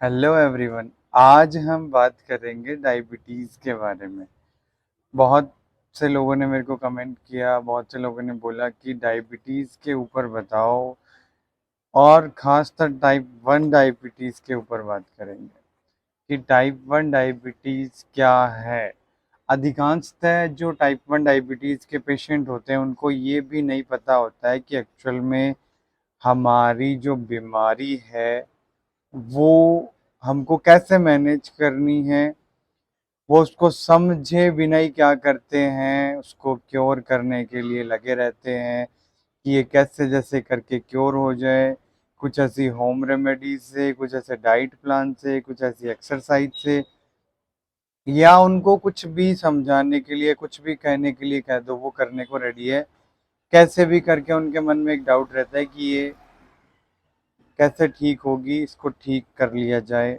Hello everyone. आज हम बात करेंगे डायबिटीज़ के बारे में। बहुत से लोगों ने मेरे को कमेंट किया, बहुत से लोगों ने बोला कि डायबिटीज़ के ऊपर बताओ, और ख़ासकर टाइप 1 डायबिटीज़ के ऊपर बात करेंगे कि टाइप 1 डायबिटीज़ क्या है। अधिकांशतः जो टाइप 1 डायबिटीज़ के पेशेंट होते हैं उनको ये भी नहीं पता होता है कि एक्चुअल में हमारी जो बीमारी है वो हमको कैसे मैनेज करनी है। वो उसको समझे बिना ही क्या करते हैं, उसको क्योर करने के लिए लगे रहते हैं कि ये कैसे जैसे करके क्योर हो जाए। कुछ ऐसी होम रेमेडीज से, कुछ ऐसे डाइट प्लान से, कुछ ऐसी एक्सरसाइज से, या उनको कुछ भी समझाने के लिए, कुछ भी कहने के लिए कह दो वो करने को रेडी है। कैसे भी करके उनके मन में एक डाउट रहता है कि ये कैसे ठीक होगी, इसको ठीक कर लिया जाए।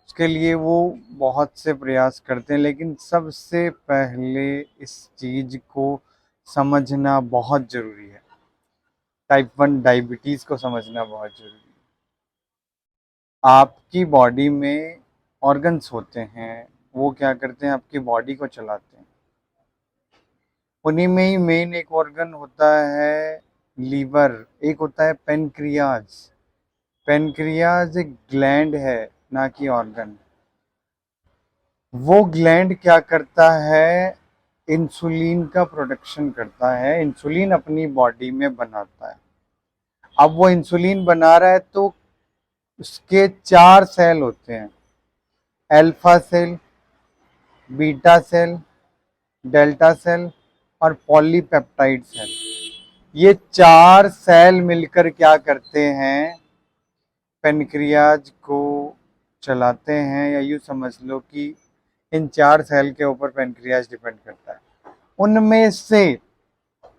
उसके लिए वो बहुत से प्रयास करते हैं, लेकिन सबसे पहले इस चीज़ को समझना बहुत ज़रूरी है। टाइप 1 डायबिटीज़ को समझना बहुत ज़रूरी है। आपकी बॉडी में ऑर्गन्स होते हैं, वो क्या करते हैं, आपकी बॉडी को चलाते हैं। उन्हीं में ही मेन एक ऑर्गन होता है लीवर, एक होता है पेनक्रियाज। पेनक्रियाज एक ग्लैंड है, ना कि ऑर्गन। वो ग्लैंड क्या करता है, इंसुलिन का प्रोडक्शन करता है, इंसुलिन अपनी बॉडी में बनाता है। अब वो इंसुलिन बना रहा है तो उसके 4 सेल होते हैं, alpha cell, beta cell, delta cell और पॉलीपेप्टाइड सेल। ये 4 सेल मिलकर क्या करते हैं, पेनक्रियाज को चलाते हैं। या यूँ समझ लो कि इन 4 सेल के ऊपर पेनक्रियाज डिपेंड करता है। उनमें से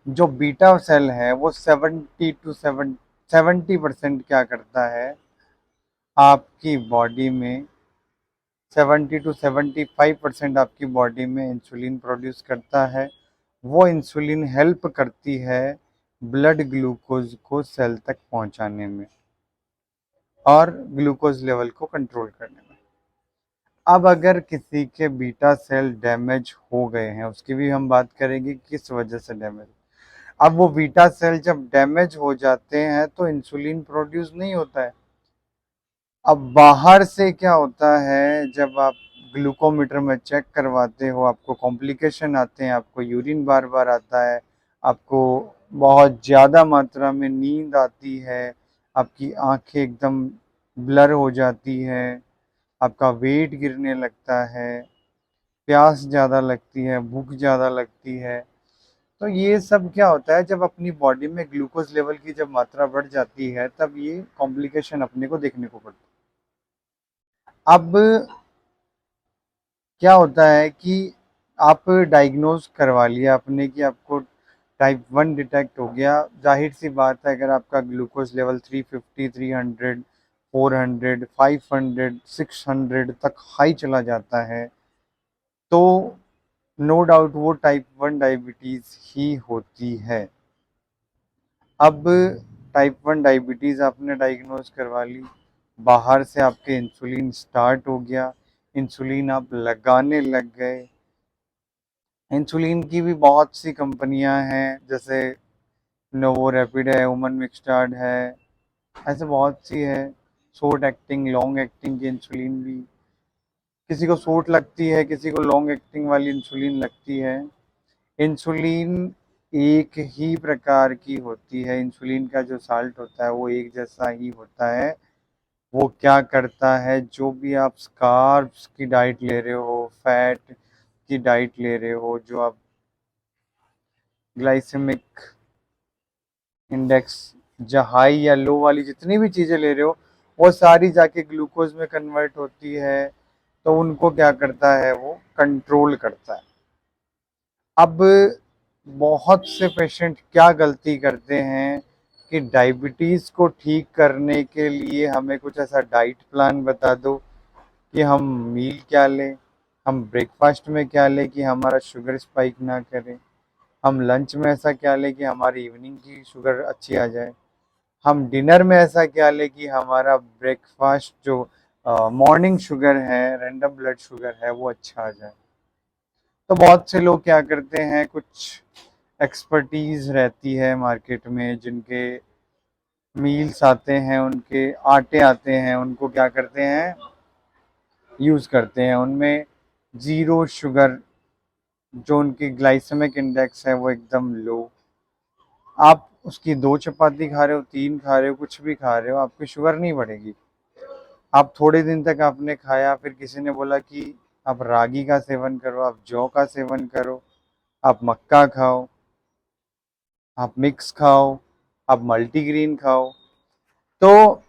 जो बीटा सेल है वो 70% क्या करता है, आपकी बॉडी में 70 to 75% आपकी बॉडी में इंसुलिन प्रोड्यूस करता है। वो इंसुलिन हेल्प करती है ब्लड ग्लूकोज को सेल तक पहुंचाने में और ग्लूकोज लेवल को कंट्रोल करने में। अब अगर किसी के बीटा सेल डैमेज हो गए हैं, उसकी भी हम बात करेंगे किस वजह से डैमेज। अब वो बीटा सेल जब डैमेज हो जाते हैं तो इंसुलिन प्रोड्यूस नहीं होता है। अब बाहर से क्या होता है, जब आप ग्लूकोमीटर में चेक करवाते हो, आपको कॉम्प्लिकेशन आते हैं, आपको यूरिन बार बार आता है, आपको बहुत ज़्यादा मात्रा में नींद आती है, आपकी आंखें एकदम ब्लर हो जाती है, आपका वेट गिरने लगता है, प्यास ज़्यादा लगती है, भूख ज़्यादा लगती है। तो ये सब क्या होता है, जब अपनी बॉडी में ग्लूकोज लेवल की जब मात्रा बढ़ जाती है तब ये कॉम्प्लिकेशन अपने को देखने को पड़ता है। अब क्या होता है कि आप डायग्नोज करवा लिया आपने कि आपको टाइप 1 डिटेक्ट हो गया। जाहिर सी बात है, अगर आपका ग्लूकोज लेवल 350, 300, 400, 500, 600 तक हाई चला जाता है तो नो डाउट वो टाइप 1 डायबिटीज़ ही होती है। अब टाइप 1 डायबिटीज़ आपने डायग्नोज करवा ली, बाहर से आपके इंसुलिन स्टार्ट हो गया, इंसुलिन आप लगाने लग गए। इंसुलिन की भी बहुत सी कंपनियां हैं, जैसे नोवो रैपिड है, वुमन मिक्सटार्ड है, ऐसे बहुत सी है। शॉर्ट एक्टिंग, लॉन्ग एक्टिंग की इंसुलिन भी, किसी को शॉर्ट लगती है, किसी को लॉन्ग एक्टिंग वाली इंसुलिन लगती है। इंसुलिन एक ही प्रकार की होती है, इंसुलिन का जो साल्ट होता है वो एक जैसा ही होता है। वो क्या करता है, जो भी आप कार्ब्स की डाइट ले रहे हो, फैट की डाइट ले रहे हो, जो आप ग्लाइसेमिक इंडेक्स जो हाई या लो वाली जितनी भी चीज़ें ले रहे हो, वो सारी जाके ग्लूकोज में कन्वर्ट होती है। तो उनको क्या करता है, वो कंट्रोल करता है। अब बहुत से पेशेंट क्या गलती करते हैं कि डायबिटीज़ को ठीक करने के लिए हमें कुछ ऐसा डाइट प्लान बता दो कि हम मील क्या लें, हम ब्रेकफास्ट में क्या लें कि हमारा शुगर स्पाइक ना करे, हम लंच में ऐसा क्या लें कि हमारी इवनिंग की शुगर अच्छी आ जाए, हम डिनर में ऐसा क्या लें कि हमारा ब्रेकफास्ट जो मॉर्निंग शुगर है, रैंडम ब्लड शुगर है, वो अच्छा आ जाए। तो बहुत से लोग क्या करते हैं, कुछ एक्सपर्टीज रहती है मार्केट में, जिनके मील्स आते हैं, उनके आटे आते हैं, उनको क्या करते हैं, यूज़ करते हैं। उनमें ज़ीरो शुगर, जो उनकी ग्लाइसेमिक इंडेक्स है वो एकदम लो। आप उसकी 2 चपाती खा रहे हो, 3 खा रहे हो, कुछ भी खा रहे हो, आपकी शुगर नहीं बढ़ेगी। आप थोड़े दिन तक आपने खाया, फिर किसी ने बोला कि आप रागी का सेवन करो, आप जौ का सेवन करो, आप मक्का खाओ, आप मिक्स खाओ, आप मल्टीग्रेन खाओ। तो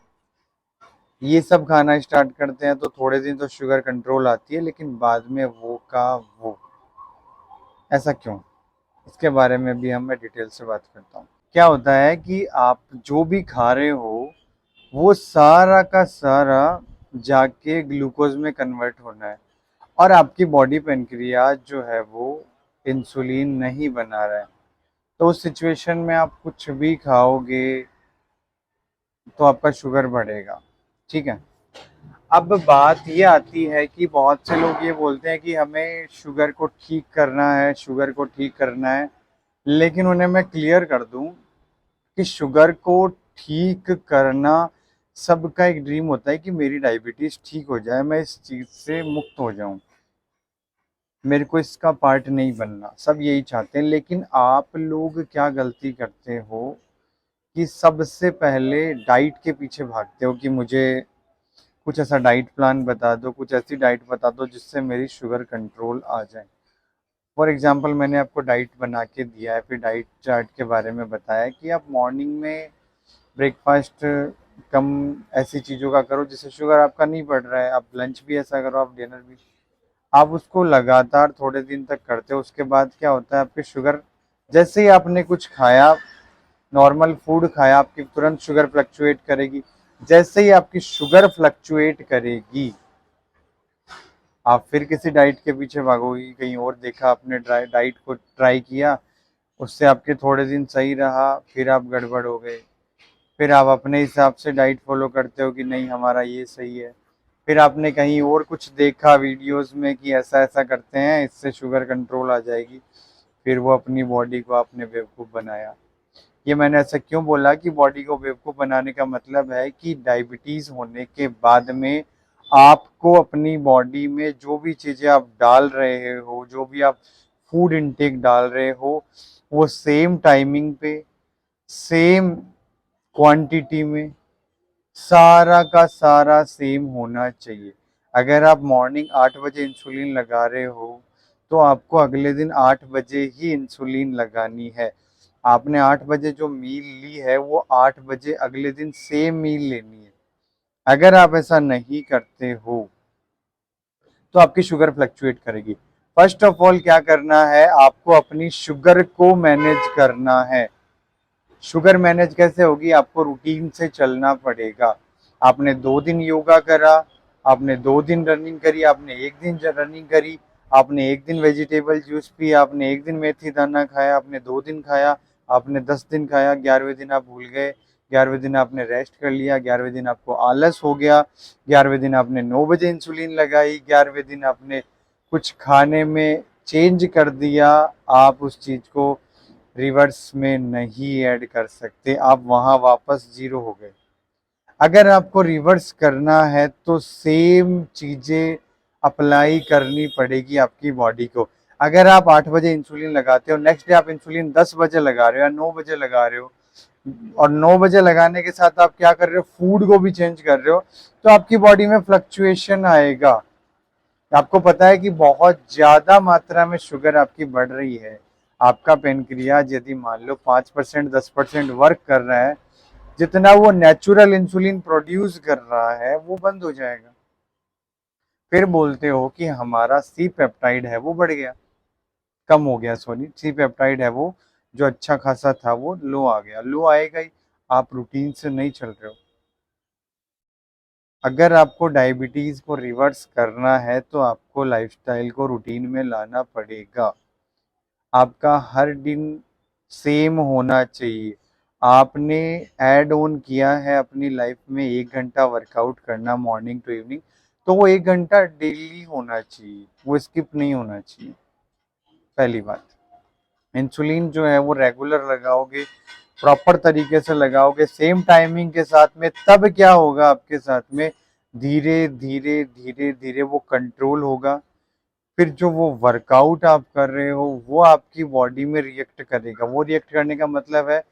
ये सब खाना स्टार्ट करते हैं तो थोड़े दिन तो शुगर कंट्रोल आती है, लेकिन बाद में वो का वो। ऐसा क्यों? इसके बारे में भी मैं डिटेल से बात करता हूँ। क्या होता है कि आप जो भी खा रहे हो वो सारा का सारा जाके ग्लूकोज में कन्वर्ट होना है, और आपकी बॉडी पेनक्रियाज जो है वो इंसुलिन नहीं बना रहा है। तो उस सिचुएशन में आप कुछ भी खाओगे तो आपका शुगर बढ़ेगा। ठीक है। अब बात ये आती है कि बहुत से लोग ये बोलते हैं कि हमें शुगर को ठीक करना है, शुगर को ठीक करना है। लेकिन उन्हें मैं क्लियर कर दूं कि शुगर को ठीक करना सबका एक ड्रीम होता है कि मेरी डायबिटीज ठीक हो जाए, मैं इस चीज से मुक्त हो जाऊं, मेरे को इसका पार्ट नहीं बनना। सब यही चाहते हैं। लेकिन आप लोग क्या गलती करते हो कि सबसे पहले डाइट के पीछे भागते हो कि मुझे कुछ ऐसा डाइट प्लान बता दो, कुछ ऐसी डाइट बता दो जिससे मेरी शुगर कंट्रोल आ जाए। फॉर एग्जांपल मैंने आपको डाइट बना के दिया है, फिर डाइट चार्ट के बारे में बताया कि आप मॉर्निंग में ब्रेकफास्ट कम ऐसी चीज़ों का करो जिससे शुगर आपका नहीं बढ़ रहा है, आप लंच भी ऐसा करो, आप डिनर भी। आप उसको लगातार थोड़े दिन तक करते हो, उसके बाद क्या होता है, आपकी शुगर, जैसे ही आपने कुछ खाया, नॉर्मल फूड खाया, आपकी तुरंत शुगर फ्लक्चुएट करेगी। जैसे ही आपकी शुगर फ्लक्चुएट करेगी, आप फिर किसी डाइट के पीछे भागोगी। कहीं और देखा आपने, डाइट को ट्राई किया, उससे आपके थोड़े दिन सही रहा, फिर आप गड़बड़ हो गए। फिर आप अपने हिसाब से डाइट फॉलो करते हो कि नहीं हमारा ये सही है। फिर आपने कहीं और कुछ देखा वीडियोस में कि ऐसा ऐसा करते हैं, इससे शुगर कंट्रोल आ जाएगी। फिर वो अपनी बॉडी को आपने बेवकूफ़ बनाया। ये मैंने ऐसा क्यों बोला कि बॉडी को बेवकूफ़ बनाने का मतलब है कि डायबिटीज़ होने के बाद में आपको अपनी बॉडी में जो भी चीज़ें आप डाल रहे हो, जो भी आप फूड इनटेक डाल रहे हो, वो सेम टाइमिंग पे, सेम क्वांटिटी में, सारा का सारा सेम होना चाहिए। अगर आप मॉर्निंग 8 बजे इंसुलिन लगा रहे हो तो आपको अगले दिन 8 बजे ही इंसुलिन लगानी है। आपने 8 बजे जो मील ली है वो 8 बजे अगले दिन सेम मील लेनी है। अगर आप ऐसा नहीं करते हो तो आपकी शुगर फ्लक्चुएट करेगी। फर्स्ट ऑफ ऑल क्या करना है, आपको अपनी शुगर को मैनेज करना है। शुगर मैनेज कैसे होगी, आपको रूटीन से चलना पड़ेगा। आपने 2 दिन योगा करा, आपने 2 दिन रनिंग करी, आपने एक दिन रनिंग करी, आपने एक दिन वेजिटेबल जूस पिया, आपने एक दिन मेथी दाना खाया, आपने 2 दिन खाया, आपने 10 दिन खाया, 11वें दिन आप भूल गए, 11वें दिन आपने रेस्ट कर लिया, 11वें दिन आपको आलस हो गया, 11वें दिन आपने 9 बजे इंसुलिन लगाई, 11वें दिन आपने कुछ खाने में चेंज कर दिया। आप उस चीज को रिवर्स में नहीं ऐड कर सकते, आप वहां वापस जीरो हो गए। अगर आपको रिवर्स करना है तो सेम चीजें अप्लाई करनी पड़ेगी आपकी बॉडी को। अगर आप 8 बजे इंसुलिन लगाते हो, नेक्स्ट डे आप इंसुलिन 10 बजे लगा रहे हो या 9 बजे लगा रहे हो, और 9 बजे लगाने के साथ आप क्या कर रहे हो, फूड को भी चेंज कर रहे हो, तो आपकी बॉडी में फ्लक्चुएशन आएगा। आपको पता है कि बहुत ज्यादा मात्रा में शुगर आपकी बढ़ रही है। आपका पेनक्रियाज यदि मान लो 5% 10% वर्क कर रहा है, जितना वो नेचुरल इंसुलिन प्रोड्यूस कर रहा है वो बंद हो जाएगा। फिर बोलते हो कि हमारा सी पेप्टाइड है वो बढ़ गया, कम हो गया, सॉरी, सी पेप्टाइड है वो जो अच्छा खासा था वो लो आ गया। लो आएगा ही, आप रूटीन से नहीं चल रहे हो। अगर आपको डायबिटीज को रिवर्स करना है तो आपको लाइफस्टाइल को रूटीन में लाना पड़ेगा। आपका हर दिन सेम होना चाहिए। आपने ऐड ऑन किया है अपनी लाइफ में 1 घंटा वर्कआउट करना मॉर्निंग टू इवनिंग, तो वो 1 घंटा डेली होना चाहिए, वो स्किप नहीं होना चाहिए। पहली बात, इंसुलिन जो है वो रेगुलर लगाओगे, प्रॉपर तरीके से लगाओगे, सेम टाइमिंग के साथ में, तब क्या होगा आपके साथ में, धीरे धीरे धीरे धीरे वो कंट्रोल होगा। फिर जो वो वर्कआउट आप कर रहे हो वो आपकी बॉडी में रिएक्ट करेगा। वो रिएक्ट करने का मतलब है,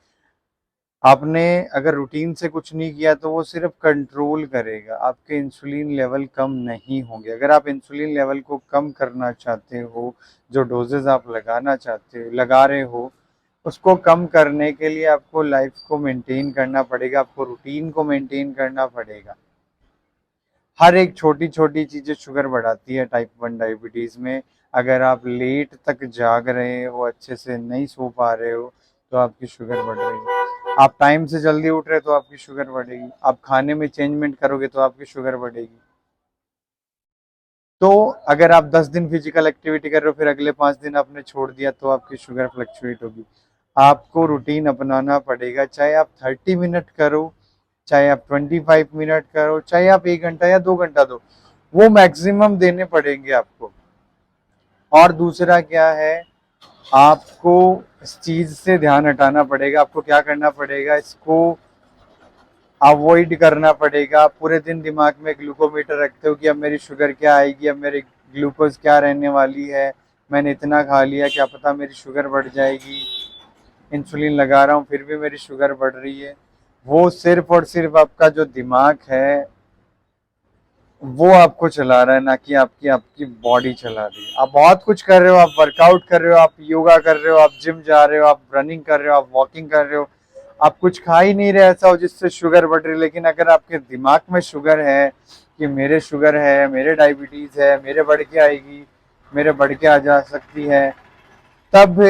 आपने अगर रूटीन से कुछ नहीं किया तो वो सिर्फ कंट्रोल करेगा, आपके इंसुलिन लेवल कम नहीं होंगे। अगर आप इंसुलिन लेवल को कम करना चाहते हो, जो डोजेज आप लगाना चाहते हो, लगा रहे हो, उसको कम करने के लिए आपको लाइफ को मेंटेन करना पड़ेगा, आपको रूटीन को मेंटेन करना पड़ेगा। हर एक छोटी छोटी चीजें शुगर बढ़ाती है टाइप 1 डायबिटीज में। अगर आप लेट तक जाग रहे हो, अच्छे से नहीं सो पा रहे हो, तो आपकी शुगर बढ़ रही है। आप टाइम से जल्दी उठ रहे हो तो आपकी शुगर बढ़ेगी। आप खाने में चेंजमेंट करोगे तो आपकी शुगर बढ़ेगी। तो अगर आप 10 दिन फिजिकल एक्टिविटी कर रहे हो, फिर अगले 5 दिन आपने छोड़ दिया, तो आपकी शुगर फ्लक्चुएट होगी। आपको रूटीन अपनाना पड़ेगा, चाहे आप 30 मिनट करो, चाहे आप 25 मिनट करो, चाहे आप 1 घंटा या 2 घंटा दो, वो मैक्सिमम देने पड़ेंगे आपको। और दूसरा क्या है, आपको इस चीज से ध्यान हटाना पड़ेगा। आपको क्या करना पड़ेगा, इसको अवॉइड करना पड़ेगा। पूरे दिन दिमाग में ग्लूकोमीटर रखते हो कि अब मेरी शुगर क्या आएगी, अब मेरी ग्लूकोज क्या रहने वाली है, मैंने इतना खा लिया, क्या पता मेरी शुगर बढ़ जाएगी, इंसुलिन लगा रहा हूँ फिर भी मेरी शुगर बढ़ रही है। वो सिर्फ और सिर्फ आपका जो दिमाग है वो आपको चला रहा है, ना कि आपकी आपकी बॉडी चला रही है। आप बहुत कुछ कर रहे हो, आप वर्कआउट कर रहे हो, आप योगा कर रहे हो, आप जिम जा रहे हो, आप रनिंग कर रहे हो, आप वॉकिंग कर रहे हो, आप कुछ खा ही नहीं रहे ऐसा हो जिससे शुगर बढ़ रही है। लेकिन अगर आपके दिमाग में शुगर है कि मेरे शुगर है, मेरे डायबिटीज है, मेरे बढ़ के आएगी, मेरे बढ़ के आ जा सकती है, तब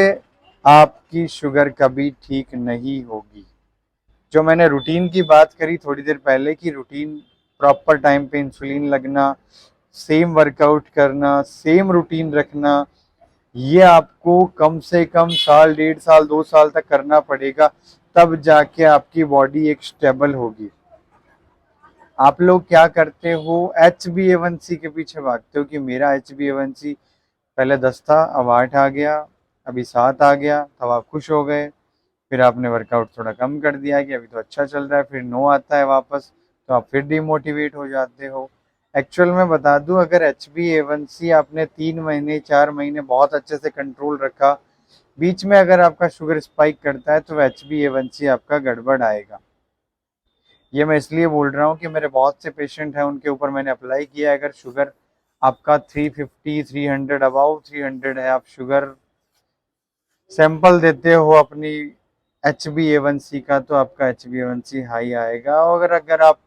आपकी शुगर कभी ठीक नहीं होगी। जो मैंने रूटीन की बात करी थोड़ी देर पहले, कि रूटीन प्रॉपर टाइम पे इंसुलिन लगना, सेम वर्कआउट करना, सेम रूटीन रखना, ये आपको कम से कम साल, 1.5 साल, 2 साल तक करना पड़ेगा, तब जाके आपकी बॉडी एक स्टेबल होगी। आप लोग क्या करते हो, HbA1c के पीछे भागते हो कि मेरा HbA1c पहले 10 था, अब 8 आ गया, अभी 7 आ गया, तब आप खुश हो गए। फिर आपने वर्कआउट थोड़ा कम कर दिया कि अभी तो अच्छा चल रहा है, फिर 9 आता है वापस, तो आप फिर डिमोटिवेट हो जाते हो। एक्चुअल में बता दूं, अगर HbA1c आपने 3 महीने 4 महीने बहुत अच्छे से कंट्रोल रखा, बीच में अगर आपका शुगर स्पाइक करता है, तो HbA1c आपका गड़बड़ आएगा। ये मैं इसलिए बोल रहा हूँ कि मेरे बहुत से पेशेंट हैं, उनके ऊपर मैंने अप्लाई किया है। अगर शुगर आपका 350, 300, अबाउ 300 है, आप शुगर सैंपल देते हो अपनी HbA1c का, तो आपका HbA1c हाई आएगा। और अगर आप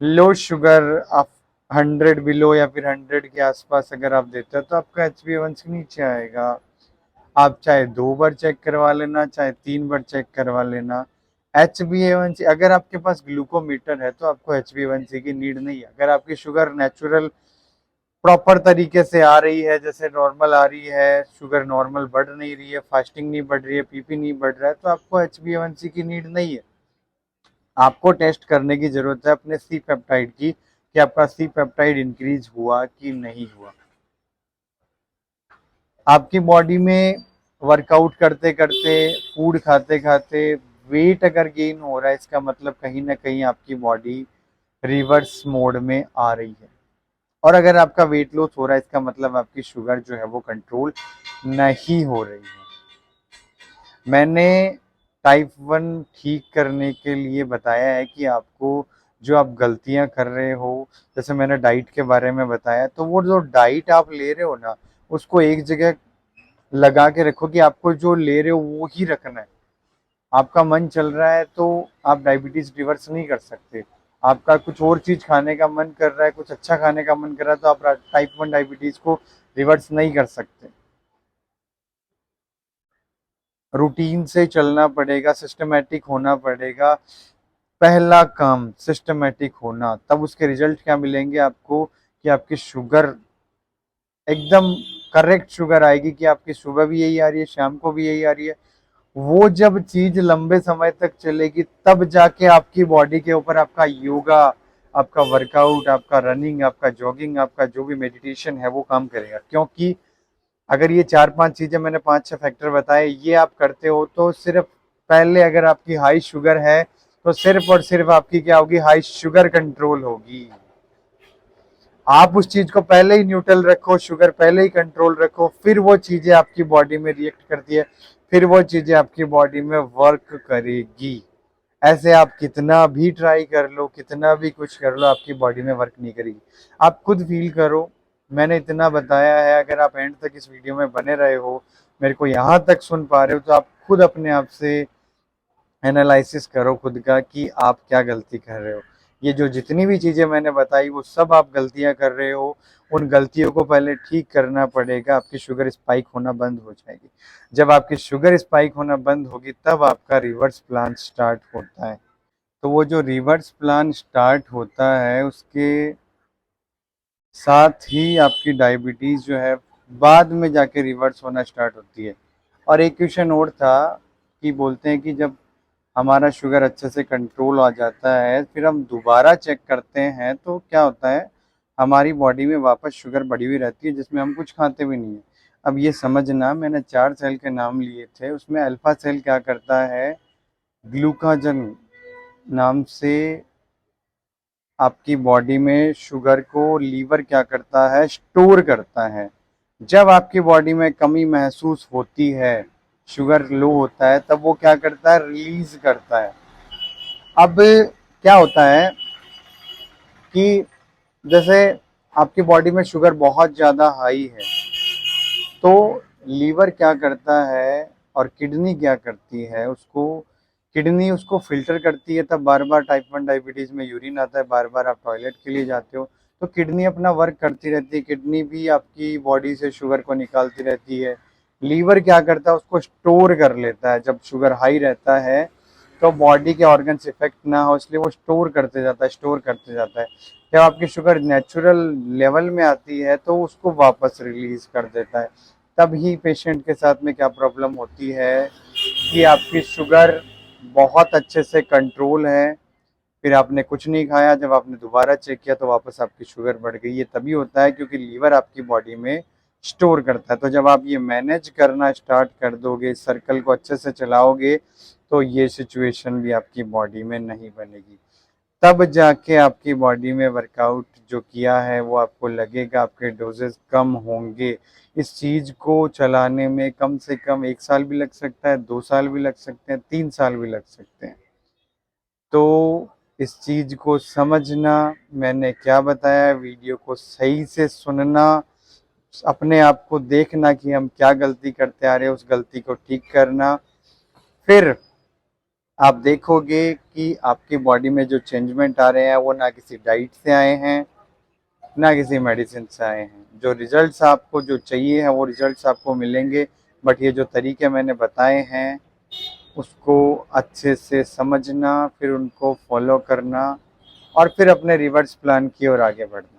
लो शुगर, आप 100 बिलो या फिर 100 के आसपास अगर आप देते हो, तो आपका HbA1c नीचे आएगा। आप चाहे 2 बार चेक करवा लेना, चाहे 3 बार चेक करवा लेना। HbA1c, अगर आपके पास ग्लूकोमीटर है तो आपको HbA1c की नीड नहीं है। अगर आपकी शुगर नेचुरल प्रॉपर तरीके से आ रही है, जैसे नॉर्मल आ रही है, शुगर नॉर्मल बढ़ नहीं रही है, फास्टिंग नहीं बढ़ रही है, पीपी नहीं बढ़ रहा है, तो आपको HbA1c की नीड नहीं है। आपको टेस्ट करने की जरूरत है अपने सी पेप्टाइड की, कि आपका सी पेप्टाइड इंक्रीज हुआ कि नहीं हुआ। आपकी बॉडी में वर्कआउट करते करते, फूड खाते खाते वेट अगर गेन हो रहा है, इसका मतलब कहीं ना कहीं आपकी बॉडी रिवर्स मोड में आ रही है। और अगर आपका वेट लॉस हो रहा है, इसका मतलब आपकी शुगर जो है वो कंट्रोल नहीं हो रही है। मैंने टाइप 1 ठीक करने के लिए बताया है कि आपको जो आप गलतियां कर रहे हो, जैसे मैंने डाइट के बारे में बताया, तो वो जो डाइट आप ले रहे हो ना, उसको एक जगह लगा के रखो कि आपको जो ले रहे हो वो ही रखना है। आपका मन चल रहा है तो आप डायबिटीज रिवर्स नहीं कर सकते। आपका कुछ और चीज खाने का मन कर रहा है, कुछ अच्छा खाने का मन कर रहा है, तो आप टाइप 1 डायबिटीज को रिवर्स नहीं कर सकते। रूटीन से चलना पड़ेगा, सिस्टमेटिक होना पड़ेगा। पहला काम सिस्टमेटिक होना, तब उसके रिजल्ट क्या मिलेंगे आपको, कि आपकी शुगर एकदम करेक्ट शुगर आएगी, कि आपकी सुबह भी यही आ रही है, शाम को भी यही आ रही है। वो जब चीज लंबे समय तक चलेगी तब जाके आपकी बॉडी के ऊपर आपका योगा, आपका वर्कआउट, आपका रनिंग, आपका जॉगिंग, आपका जो भी मेडिटेशन है वो काम करेगा। क्योंकि अगर ये 4-5 चीजें मैंने 5-6 फैक्टर बताए ये आप करते हो तो सिर्फ पहले अगर आपकी हाई शुगर है तो सिर्फ और सिर्फ आपकी क्या होगी, हाई शुगर कंट्रोल होगी। आप उस चीज को पहले ही न्यूट्रल रखो, शुगर पहले ही कंट्रोल रखो, फिर वो चीजें आपकी बॉडी में रिएक्ट करती है, फिर वो चीजें आपकी बॉडी में वर्क करेगी। ऐसे आप कितना भी ट्राई कर लो, कितना भी कुछ कर लो, आपकी बॉडी में वर्क नहीं करेगी। आप खुद फील करो, मैंने इतना बताया है, अगर आप एंड तक इस वीडियो में बने रहे हो, मेरे को यहाँ तक सुन पा रहे हो, तो आप खुद अपने आप से एनालिसिस करो खुद का कि आप क्या गलती कर रहे हो। ये जो जितनी भी चीज़ें मैंने बताई वो सब आप गलतियां कर रहे हो। उन गलतियों को पहले ठीक करना पड़ेगा, आपकी शुगर स्पाइक होना बंद हो जाएगी। जब आपकी शुगर स्पाइक होना बंद होगी तब आपका रिवर्स प्लान स्टार्ट होता है। तो वो जो रिवर्स प्लान स्टार्ट होता है उसके साथ ही आपकी डायबिटीज़ जो है बाद में जाके रिवर्स होना स्टार्ट होती है। और एक क्वेश्चन और था कि बोलते हैं कि जब हमारा शुगर अच्छे से कंट्रोल आ जाता है फिर हम दोबारा चेक करते हैं तो क्या होता है, हमारी बॉडी में वापस शुगर बढ़ी हुई रहती है जिसमें हम कुछ खाते भी नहीं है। अब ये समझना, मैंने 4 सेल के नाम लिए थे, उसमें अल्फा सेल क्या करता है, ग्लूकाजन नाम से आपकी बॉडी में शुगर को लीवर क्या करता है, स्टोर करता है। जब आपकी बॉडी में कमी महसूस होती है, शुगर लो होता है, तब वो क्या करता है, रिलीज करता है। अब क्या होता है कि जैसे आपकी बॉडी में शुगर बहुत ज़्यादा हाई है तो लीवर क्या करता है और किडनी क्या करती है, उसको किडनी उसको फिल्टर करती है। तब बार बार टाइप 1 डायबिटीज़ में यूरिन आता है, बार बार आप टॉयलेट के लिए जाते हो, तो किडनी अपना वर्क करती रहती है, किडनी भी आपकी बॉडी से शुगर को निकालती रहती है। लीवर क्या करता है, उसको स्टोर कर लेता है। जब शुगर हाई रहता है तो बॉडी के ऑर्गन्स इफेक्ट ना हो इसलिए वो स्टोर करते जाता है, स्टोर करते जाता है। जब आपकी शुगर नेचुरल लेवल में आती है तो उसको वापस रिलीज कर देता है। तब ही पेशेंट के साथ में क्या प्रॉब्लम होती है कि आपकी शुगर बहुत अच्छे से कंट्रोल है, फिर आपने कुछ नहीं खाया, जब आपने दोबारा चेक किया तो वापस आपकी शुगर बढ़ गई। ये तभी होता है क्योंकि लीवर आपकी बॉडी में स्टोर करता है। तो जब आप ये मैनेज करना स्टार्ट कर दोगे, सर्कल को अच्छे से चलाओगे, तो ये सिचुएशन भी आपकी बॉडी में नहीं बनेगी। तब जाके आपकी बॉडी में वर्कआउट जो किया है वो आपको लगेगा, आपके डोजेस कम होंगे। इस चीज़ को चलाने में कम से कम 1 साल भी लग सकता है, 2 साल भी लग सकते हैं, 3 साल भी लग सकते हैं। तो इस चीज़ को समझना, मैंने क्या बताया, वीडियो को सही से सुनना, अपने आप को देखना कि हम क्या गलती करते आ रहे हैं, उस गलती को ठीक करना। फिर आप देखोगे कि आपकी बॉडी में जो चेंजमेंट आ रहे हैं वो ना किसी डाइट से आए हैं, ना किसी मेडिसिन से आए हैं। जो रिजल्ट्स आपको जो चाहिए हैं वो रिजल्ट्स आपको मिलेंगे। बट ये जो तरीके मैंने बताए हैं उसको अच्छे से समझना, फिर उनको फॉलो करना और फिर अपने रिवर्स प्लान की ओर आगे बढ़ना।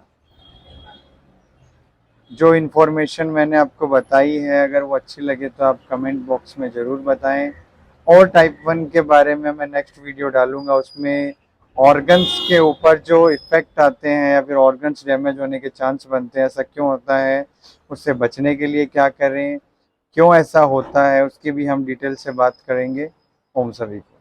जो इन्फॉर्मेशन मैंने आपको बताई है अगर वो अच्छी लगे तो आप कमेंट बॉक्स में ज़रूर बताएं। और टाइप 1 के बारे में मैं नेक्स्ट वीडियो डालूंगा, उसमें ऑर्गन्स के ऊपर जो इफ़ेक्ट आते हैं या फिर ऑर्गन्स डैमेज होने के चांस बनते हैं, ऐसा क्यों होता है, उससे बचने के लिए क्या करें, क्यों ऐसा होता है, उसकी भी हम डिटेल से बात करेंगे। ओम सभी को।